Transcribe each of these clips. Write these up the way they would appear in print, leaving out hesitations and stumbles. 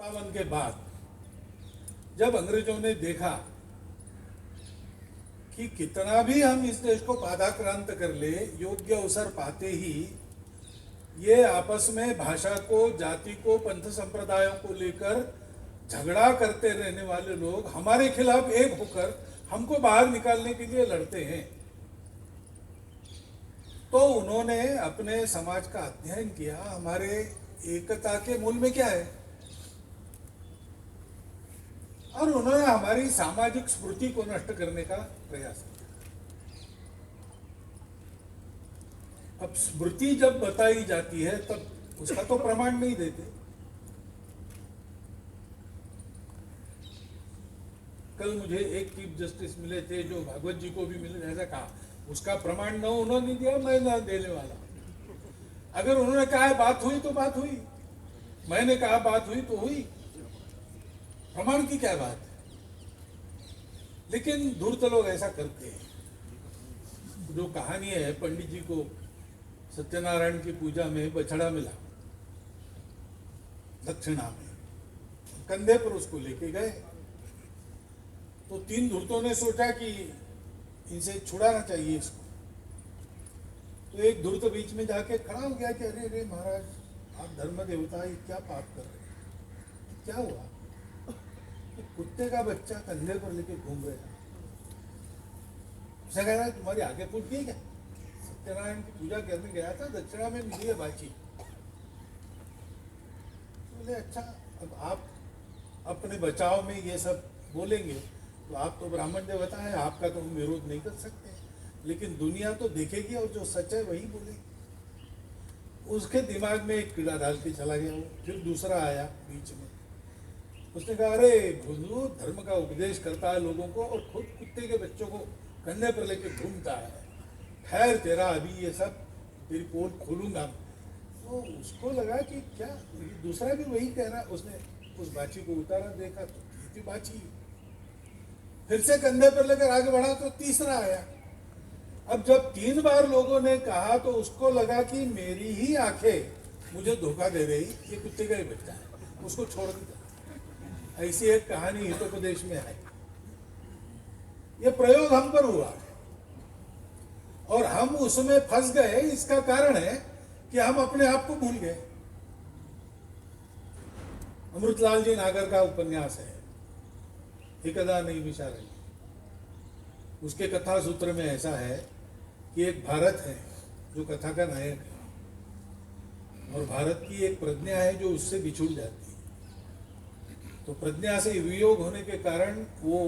57 के बाद जब अंग्रेजों ने देखा कि कितना भी हम इस देश को पादाक्रांत कर ले, योग्य अवसर पाते ही ये आपस में भाषा को, जाति को, पंथ संप्रदायों को लेकर झगड़ा करते रहने वाले लोग हमारे खिलाफ एक होकर हमको बाहर निकालने के लिए लड़ते हैं, तो उन्होंने अपने समाज का अध्ययन किया। हमारे एकता के मूल में क्या है, और उन्होंने हमारी सामाजिक स्मृति को नष्ट करने का प्रयास किया। अब स्मृति जब बताई जाती है तब उसका तो प्रमाण नहीं देते। कल मुझे एक चीफ जस्टिस मिले थे जो भागवत जी को भी मिले, ऐसा कहा उसका प्रमाण न उन्होंने दिया, मैं न देने वाला। अगर उन्होंने कहा बात हुई तो बात हुई, मैंने कहा बात हुई तो हुई, प्रमाण की क्या बात है। लेकिन धूर्त लोग ऐसा करते हैं। जो कहानी है, पंडित जी को सत्यनारायण की पूजा में बछड़ा मिला दक्षिणा में, कंधे पर उसको लेके गए, तो 3 धूर्तों ने सोचा कि इनसे छुड़ाना चाहिए इसको। तो एक धूर्त बीच में जाके खड़ा हो गया कि अरे रे महाराज, आप धर्म देवता, ये क्या पाप कर रहे हैं, क्या हुआ। कुत्ते का बच्चा कंधे पर लेके घूम रहे हैं। उसने कहा तुम्हारी आगे फूट गई क्या, सत्यनारायण की पूजा करने गया था, दक्षिणा में मिली है बाची। बोले अच्छा, अब आप अपने बचाव में ये सब बोलेंगे तो आप तो ब्राह्मण देवता है, आपका तो हम विरोध नहीं कर सकते, लेकिन दुनिया तो देखेगी और जो सच है वही बोलेगी। उसके दिमाग में एक कीड़ा डाल के चला गया वो। फिर दूसरा आया बीच में, उसने कहा अरे भुल्लू धर्म का उपदेश करता है लोगों को और खुद कुत्ते के बच्चों को कंधे पर लेके घूमता है, खैर तेरा अभी ये सब तेरी पोल खोलूंगा। तो उसको लगा कि क्या, दूसरा भी वही कह रहा। उसने उस बाची को उतारा, देखा तो थी बाची। फिर से कंधे पर लेकर आगे बढ़ा तो तीसरा आया। अब जब 3 बार लोगों ने कहा तो उसको लगा कि मेरी ही आंखें मुझे धोखा दे रही, ये कुत्ते का ही बच्चा है, उसको छोड़ दिया। ऐसी एक कहानी हितोपदेश में है। ये प्रयोग हम पर हुआ और हम उसमें फंस गए। इसका कारण है कि हम अपने आप को भूल गए। अमृतलाल जी नागर का उपन्यास है एकदा नहीं विचारई। उसके कथा सूत्र में ऐसा है कि एक भारत है जो कथा का नायक है और भारत की एक प्रज्ञा है जो उससे बिछुड़ जाती है। तो प्रज्ञा से वियोग होने के कारण वो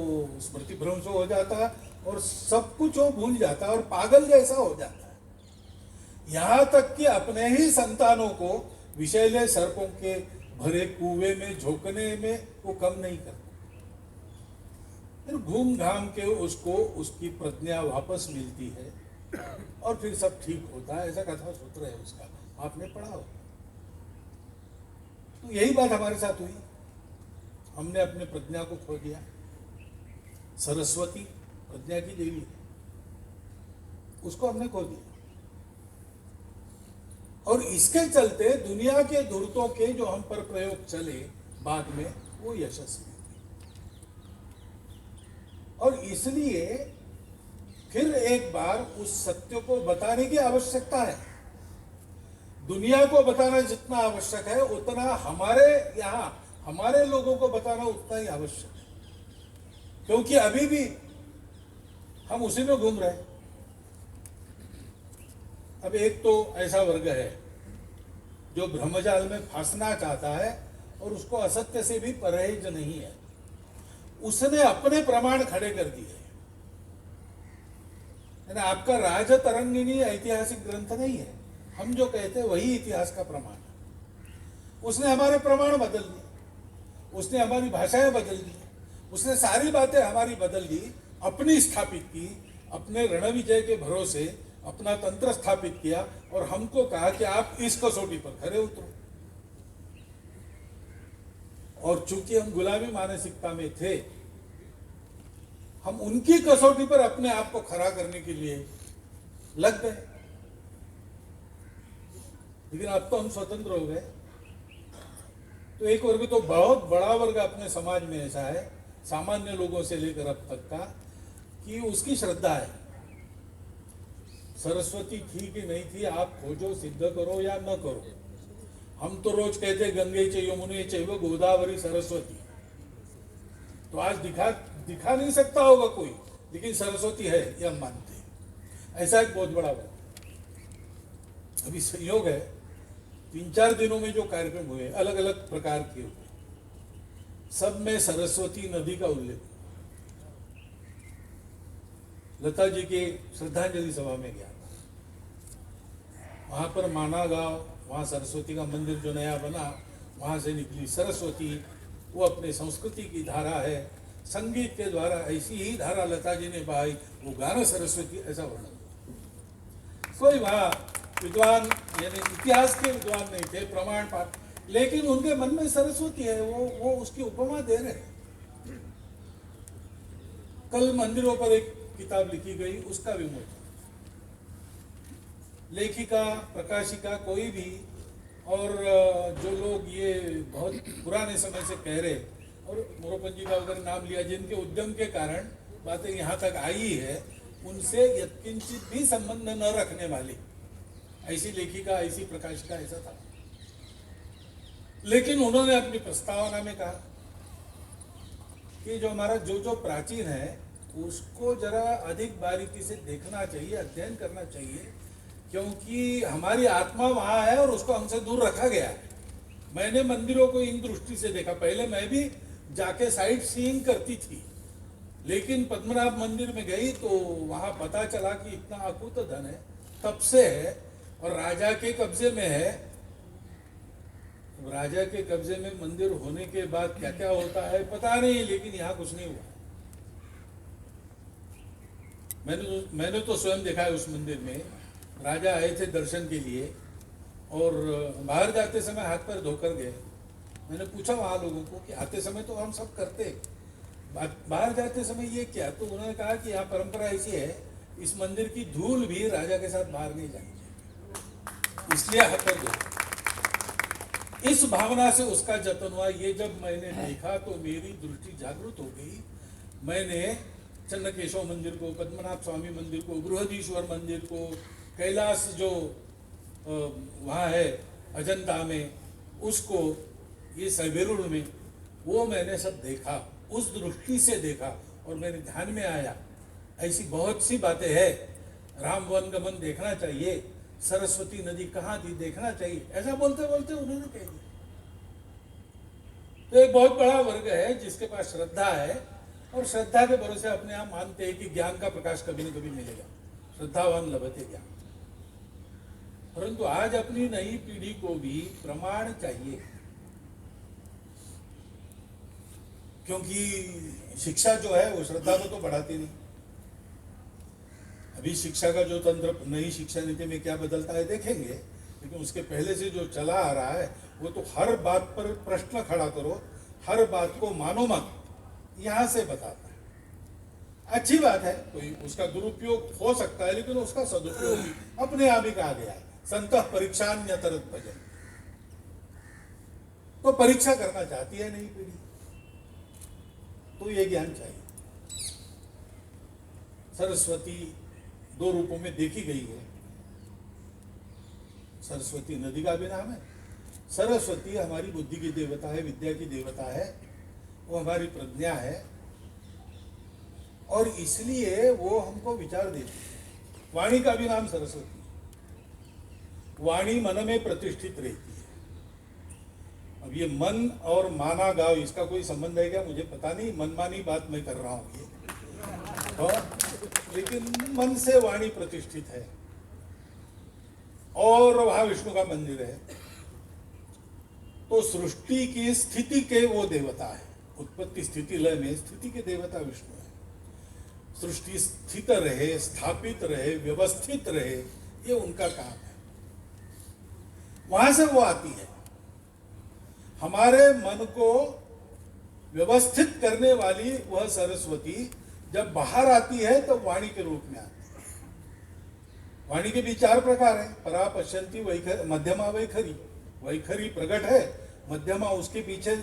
स्मृति भ्रंश हो जाता है और सब कुछ वो भूल जाता है और पागल जैसा हो जाता है। यहाँ तक कि अपने ही संतानों को विषैले सर्पों के भरे कुएं में झोंकने में वो कम नहीं करता। फिर घूम घाम के उसको उसकी प्रज्ञा वापस मिलती है और फिर सब ठीक होता है। ऐसा कथा सूत्र है उसका, आपने पढ़ा हो। तो यही बात हमारे साथ हुई। हमने अपने प्रज्ञा को खो दिया। सरस्वती प्रज्ञा की देवी है, उसको हमने खो दिया और इसके चलते दुनिया के धूर्तों के जो हम पर प्रयोग चले बाद में वो यशस्वी। और इसलिए फिर एक बार उस सत्य को बताने की आवश्यकता है। दुनिया को बताना जितना आवश्यक है उतना हमारे यहाँ हमारे लोगों को बताना उतना ही आवश्यक है, क्योंकि अभी भी हम उसी में घूम रहे हैं। अब एक तो ऐसा वर्ग है जो ब्रह्मजाल में फंसना चाहता है और उसको असत्य से भी परहेज नहीं है। उसने अपने प्रमाण खड़े कर दिए। आपका राजतरंगिणी ऐतिहासिक ग्रंथ नहीं है, हम जो कहते हैं वही इतिहास का प्रमाण है। उसने हमारे प्रमाण बदल दिए, उसने हमारी भाषाएं बदल दी, उसने सारी बातें हमारी बदल दी, अपनी स्थापित की, अपने रणविजय के भरोसे अपना तंत्र स्थापित किया और हमको कहा कि आप इस कसौटी पर खरे उतरो। और चूंकि हम गुलामी मानसिकता में थे, हम उनकी कसौटी पर अपने आप को खड़ा करने के लिए लग गए। लेकिन अब तो हम स्वतंत्र हो गए, तो एक वर्ग तो बहुत बड़ा वर्ग अपने समाज में ऐसा है, सामान्य लोगों से लेकर अब तक का, कि उसकी श्रद्धा है सरस्वती थी कि नहीं थी, आप खोजो, सिद्ध करो या न करो। हम तो रोज कहते गंगे च यमुने चैव गोदावरी सरस्वती, तो आज दिखा नहीं सकता होगा कोई, लेकिन सरस्वती है यह मानते हैं। ऐसा एक बहुत बड़ा वर्ग। अभी संयोग है 3-4 दिनों में जो कार्यक्रम हुए अलग अलग प्रकार के हुए, सब में सरस्वती नदी का उल्लेख। लता जी के श्रद्धांजलि सभा में गया था, वहां पर माना गांव, वहां सरस्वती का मंदिर जो नया बना, वहां से निकली सरस्वती। वो अपने संस्कृति की धारा है, संगीत के द्वारा ऐसी ही धारा लता जी ने बहाई, वो गाना सरस्वती ऐसा वर्णन। कोई वहां विद्वान यानी इतिहास के विद्वान नहीं थे, प्रमाण पाठ, लेकिन उनके मन में सरस्वती है, वो उसकी उपमा दे रहे हैं। कल मंदिरों पर एक किताब लिखी गई, उसका विमोचन। लेखिका, प्रकाशिका, कोई भी, और जो लोग ये बहुत पुराने समय से कह रहे, और मोरोपंत जी का अगर नाम लिया, जिनके उद्यम के कारण बातें यहाँ तक आई है, उनसे यत्किंचित भी संबंध न रखने वाली ऐसी लेखिका, ऐसी प्रकाशिका, ऐसा था। लेकिन उन्होंने अपनी प्रस्तावना में कहा कि जो हमारा जो प्राचीन है उसको जरा अधिक बारीकी से देखना चाहिए, अध्ययन करना चाहिए, क्योंकि हमारी आत्मा वहां है और उसको हमसे दूर रखा गया है। मैंने मंदिरों को इन दृष्टि से देखा, पहले मैं भी जाके साइट सीइंग करती थी, लेकिन पद्मनाभ मंदिर में गई तो वहां पता चला कि इतना अकूत धन है, तब से है, और राजा के कब्जे में है। राजा के कब्जे में मंदिर होने के बाद क्या क्या होता है पता नहीं, लेकिन यहाँ कुछ नहीं हुआ। मैंने तो स्वयं देखा है उस मंदिर में, राजा आए थे दर्शन के लिए और बाहर जाते समय हाथ पैर धोकर गए। मैंने पूछा वहां लोगों को कि आते समय तो हम सब करते, बाहर जाते समय ये क्या? तो उन्होंने कहा कि यहाँ परंपरा ऐसी है, इस मंदिर की धूल भी राजा के साथ बाहर नहीं जानी चाहिए, इसलिए हाथ पैर धो। इस भावना से उसका जतन हुआ। ये जब मैंने देखा तो मेरी दृष्टि जागृत हो गई। मैंने चन्नकेशव मंदिर को, पद्मनाभ स्वामी मंदिर को, बृहदीश्वर मंदिर को, कैलाश जो वहाँ है अजंता में, उसको, ये सवेरुल में, वो मैंने सब देखा, उस दृष्टि से देखा और मेरे ध्यान में आया ऐसी बहुत सी बातें हैं। राम वन गमन देखना चाहिए, सरस्वती नदी कहाँ थी देखना चाहिए, ऐसा बोलते बोलते उन्होंने कह दिया। तो एक बहुत बड़ा वर्ग है जिसके पास श्रद्धा है, और श्रद्धा के भरोसे अपने आप मानते हैं कि ज्ञान का प्रकाश कभी न कभी मिलेगा, श्रद्धावान लभते ज्ञान। परंतु आज अपनी नई पीढ़ी को भी प्रमाण चाहिए, क्योंकि शिक्षा जो है वो श्रद्धा को तो बढ़ाती नहीं। अभी शिक्षा का जो तंत्र नई शिक्षा नीति में क्या बदलता है देखेंगे, लेकिन उसके पहले से जो चला आ रहा है वो तो हर बात पर प्रश्न खड़ा करो, हर बात को मानो मत, यहां से बताता है। अच्छी बात है, कोई उसका दुरुपयोग हो सकता है, लेकिन उसका सदुपयोग भी अपने आप ही कहा गया है, संतः परीक्षान्यतरत भजन। तो परीक्षा करना चाहती है नई पीढ़ी, तो ये ज्ञान चाहिए। सरस्वती 2 रूपों में देखी गई है। सरस्वती नदी का भी नाम है। सरस्वती हमारी बुद्धि की देवता है, विद्या की देवता है, वो हमारी प्रज्ञा है, और इसलिए वो हमको विचार देती है। वाणी का भी नाम सरस्वती। वाणी मन में प्रतिष्ठित रहती है। अब ये मन और माना गाँव, इसका कोई संबंध है क्या मुझे पता नहीं, मनमानी बात मैं कर रहा हूं ये, लेकिन मन से वाणी प्रतिष्ठित है, और वहां विष्णु का मंदिर है। तो सृष्टि की स्थिति के वो देवता है, उत्पत्ति स्थिति लय में स्थिति के देवता विष्णु है। सृष्टि स्थित रहे, स्थापित रहे, व्यवस्थित रहे, ये उनका काम है। वहां से वो आती है। हमारे मन को व्यवस्थित करने वाली वह सरस्वती जब बाहर आती है तो वाणी के रूप में आती है। वाणी के भी 4 प्रकार है, परा, पश्यंती, वैखरी, मध्यमा, वैखरी। वैखरी प्रकट है मध्यमा उसके पीछे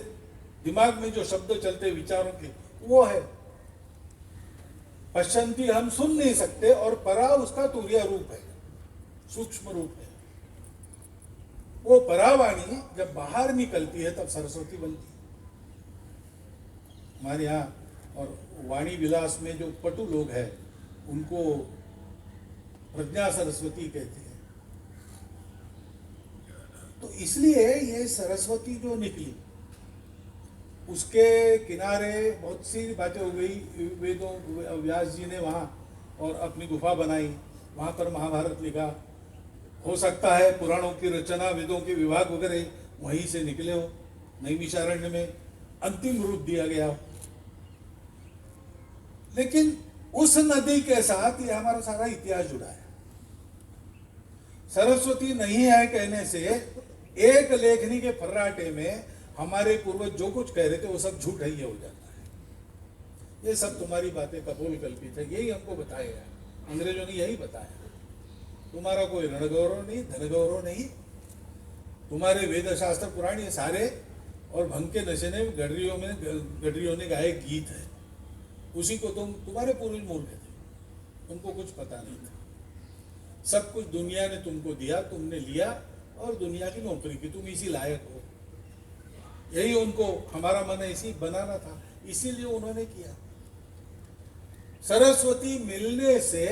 दिमाग में जो शब्द चलते विचारों के, वो है। पश्यंती हम सुन नहीं सकते, और परा उसका तुर्य रूप है, सूक्ष्म रूप है। वो परावाणी जब बाहर निकलती है तब सरस्वती बनती है। हमारे यहाँ और वाणी विलास में जो पटु लोग हैं उनको प्रज्ञा सरस्वती कहते हैं। तो इसलिए ये सरस्वती जो निकली, उसके किनारे बहुत सी बातें हो गई। वेदों, व्यास जी ने वहाँ और अपनी गुफा बनाई, वहाँ पर महाभारत लिखा। हो सकता है पुराणों की रचना, वेदों के विभाग वगैरह वहीं से निकले हो, नैमिषारण्य में अंतिम रूप दिया गया हो। लेकिन उस नदी के साथ ये हमारा सारा इतिहास जुड़ा है। सरस्वती नहीं है कहने से एक लेखनी के फर्राटे में हमारे पूर्वज जो कुछ कह रहे थे वो सब झूठ है, ये हो जाता है। ये सब तुम्हारी बातें कपोल कल्पित है, यही हमको बताया, अंग्रेजों ने यही बताया। तुम्हारा कोई रण गौरव नहीं, धन गौरव नहीं, तुम्हारे वेद शास्त्र पुराण ये सारे और भंग के नशे ने गडरियों ने गाए गीत है, उसी को तुम्हारे पूर्वज मूर्ख थे, तुमको कुछ पता नहीं था। सब कुछ दुनिया ने तुमको दिया, तुमने लिया और दुनिया की नौकरी की, तुम इसी लायक हो। यही उनको हमारा मन इसी बनाना था, इसीलिए उन्होंने किया। सरस्वती मिलने से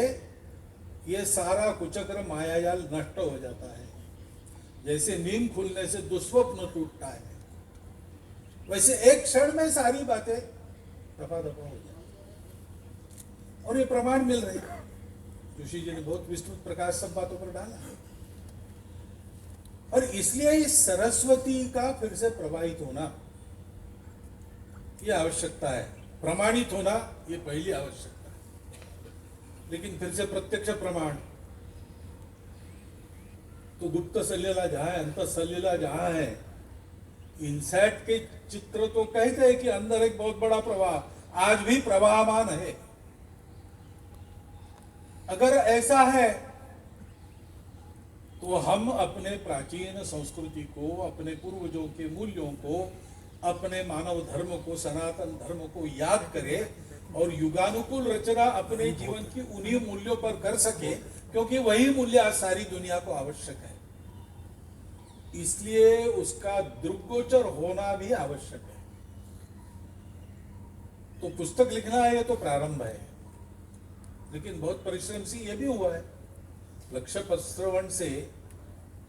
ये सारा कुचक्र मायाजाल नष्ट हो जाता है। जैसे नींद खुलने से दुस्वप्न टूटता है, वैसे एक क्षण में सारी बातें दफा-दफा हो जाती। और ये प्रमाण मिल रहे हैं। जोशी जी ने बहुत विस्तृत प्रकाश सब बातों पर डाला है। और इसलिए इस सरस्वती का फिर से प्रवाहित होना यह आवश्यकता है, प्रमाणित होना ये पहली आवश्यकता है। लेकिन फिर से प्रत्यक्ष प्रमाण तो गुप्त सलिला जहां है, अंत सलिला जहां है, इनसेट के चित्र तो कहते हैं कि अंदर एक बहुत बड़ा प्रवाह आज भी प्रवाहमान है। अगर ऐसा है तो हम अपने प्राचीन संस्कृति को, अपने पूर्वजों के मूल्यों को, अपने मानव धर्म को, सनातन धर्म को याद करें और युगानुकूल रचना अपने जीवन की उन्हीं मूल्यों पर कर सके, क्योंकि वही मूल्य आज सारी दुनिया को आवश्यक है। इसलिए उसका दृग्गोचर होना भी आवश्यक है। तो पुस्तक लिखना है, ये तो प्रारंभ है, लेकिन बहुत परिश्रम से यह भी हुआ है। लक्ष्यपत से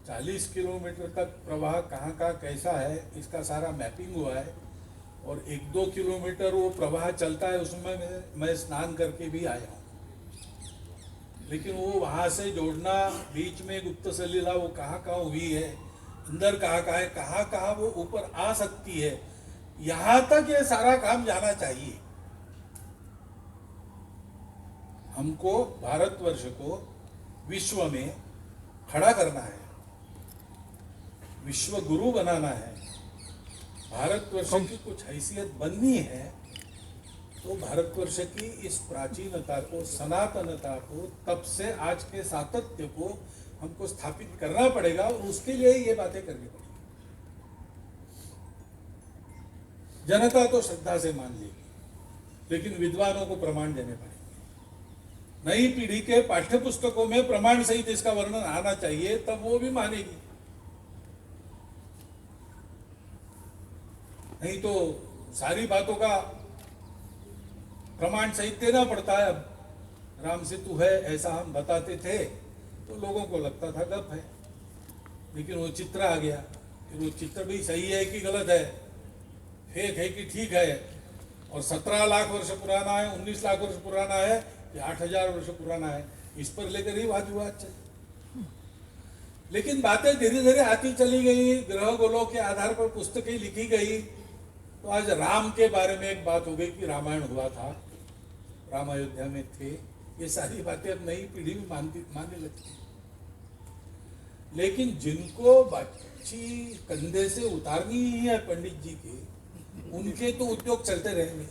40 किलोमीटर तक प्रवाह कहाँ का कैसा है, इसका सारा मैपिंग हुआ है। और 1-2 किलोमीटर वो प्रवाह चलता है, उसमें मैं स्नान करके भी आया हूँ। लेकिन वो वहाँ से जोड़ना, बीच में गुप्त सलीला वो कहाँ हुई है, अंदर कहाँ है, कहाँ वो ऊपर आ सकती है, यहाँ तक ये सारा काम जाना चाहिए। हमको भारतवर्ष को विश्व में खड़ा करना है, विश्व गुरु बनाना है, भारतवर्ष की कुछ हैसियत बननी है। तो भारतवर्ष की इस प्राचीनता को, सनातनता को, तब से आज के सातत्य को हमको स्थापित करना पड़ेगा, और उसके लिए ये बातें करनी पड़ेगी। जनता तो श्रद्धा से मान लेगी, लेकिन विद्वानों को प्रमाण देने पड़ेंगे। नई पीढ़ी के पाठ्य पुस्तकों में प्रमाण सहित इसका वर्णन आना चाहिए, तब वो भी मानेगी। नहीं तो सारी बातों का प्रमाण सहित देना पड़ता है। अब राम सेतु है ऐसा हम बताते थे तो लोगों को लगता था गप है, लेकिन वो चित्र आ गया, फिर वो चित्र भी सही है कि गलत है, फेक है कि ठीक है, और 17 लाख वर्ष पुराना है, 19 लाख वर्ष पुराना है, या 8,000 वर्ष पुराना है, इस पर लेकर ही वाद विवाद चले। लेकिन बातें धीरे धीरे आती चली गई, ग्रह गोलों के आधार पर पुस्तकें लिखी गई। तो आज राम के बारे में एक बात हो गई कि रामायण हुआ था, राम अयोध्या में थे। ये सारी बातें अब नई पीढ़ी भी मानने लगती है। लेकिन जिनको बच्ची कंधे से उतारनी ही है पंडित जी के, उनके तो उद्योग चलते रहेंगे।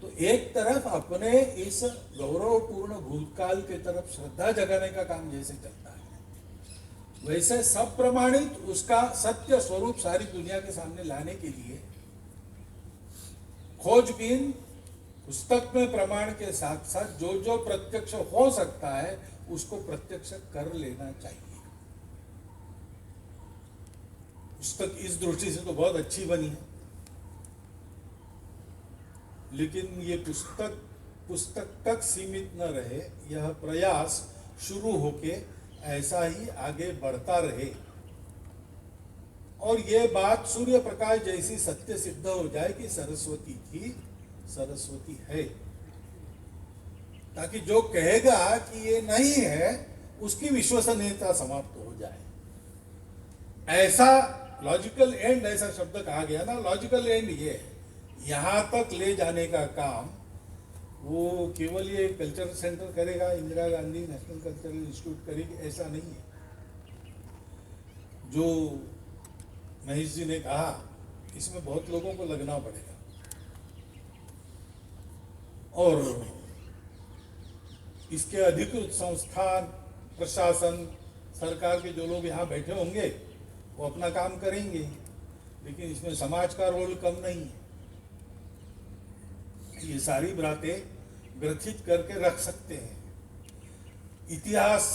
तो एक तरफ अपने इस गौरवपूर्ण भूतकाल के तरफ श्रद्धा जगाने का काम जैसे चलता है, वैसे सब प्रमाणित उसका सत्य स्वरूप सारी दुनिया के सामने लाने के लिए खोजबीन पुस्तक में प्रमाण के साथ साथ जो जो प्रत्यक्ष हो सकता है उसको प्रत्यक्ष कर लेना चाहिए। पुस्तक इस दृष्टि से तो बहुत अच्छी बनी है, लेकिन ये पुस्तक तक सीमित न रहे, यह प्रयास शुरू होके ऐसा ही आगे बढ़ता रहे और ये बात सूर्य प्रकाश जैसी सत्य सिद्ध हो जाए कि सरस्वती थी, सरस्वती है, ताकि जो कहेगा कि ये नहीं है उसकी विश्वसनीयता समाप्त हो जाए। ऐसा लॉजिकल एंड, ऐसा शब्द कहा गया ना, लॉजिकल एंड ये है। यहां तक ले जाने का काम वो केवल ये कल्चरल सेंटर करेगा, Indira Gandhi national cultural institute करेगी, ऐसा नहीं है। जो महेश जी ने कहा, इसमें बहुत लोगों को लगना पड़ेगा और इसके अधिकृत संस्थान, प्रशासन, सरकार के जो लोग यहाँ बैठे होंगे वो अपना काम करेंगे, लेकिन इसमें समाज का रोल कम नहीं है। ये सारी बातें ग्रथित करके रख सकते हैं। इतिहास,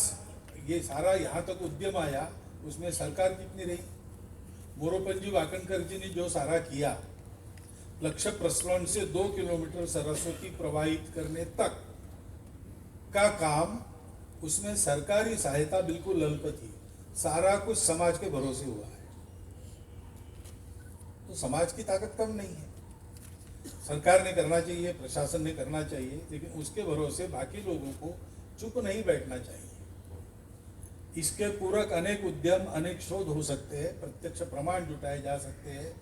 ये सारा यहाँ तक उद्यम आया, उसमें सरकार कितनी रही? मोरोपंजी वाकणकर जी ने जो सारा किया, लक्ष्य प्रसरण से 2 किलोमीटर सरस्वती प्रवाहित करने तक का काम, उसमें सरकारी सहायता बिल्कुल अल्प थी, सारा कुछ समाज के भरोसे हुआ है। तो समाज की ताकत कम नहीं है। सरकार ने करना चाहिए, प्रशासन ने करना चाहिए, लेकिन उसके भरोसे बाकी लोगों को चुप नहीं बैठना चाहिए। इसके पूरक अनेक उद्यम, अनेक शोध हो सकते हैं, प्रत्यक्ष प्रमाण जुटाए जा सकते हैं,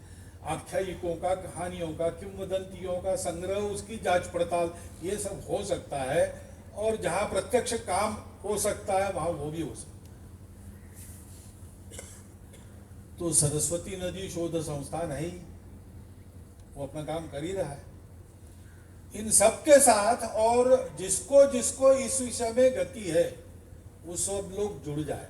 आख्यायिकों का, कहानियों का, किंवदंतियों का संग्रह, उसकी जांच पड़ताल, ये सब हो सकता है। और जहां प्रत्यक्ष काम हो सकता है वहां वो भी हो सकता है। तो सरस्वती नदी शोध संस्थान है ही, वो अपना काम कर ही रहा है। इन सबके साथ और जिसको जिसको इस विषय में गति है वो सब लोग जुड़ जाए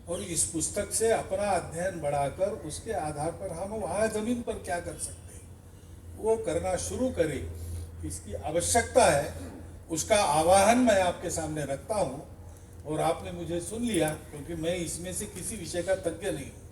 और इस पुस्तक से अपना अध्ययन बढ़ाकर उसके आधार पर हम वहां जमीन पर क्या कर सकते हैं वो करना शुरू करें, इसकी आवश्यकता है। उसका आवाहन मैं आपके सामने रखता हूं और आपने मुझे सुन लिया, क्योंकि मैं इसमें से किसी विषय का तज्ञ नहीं हूं।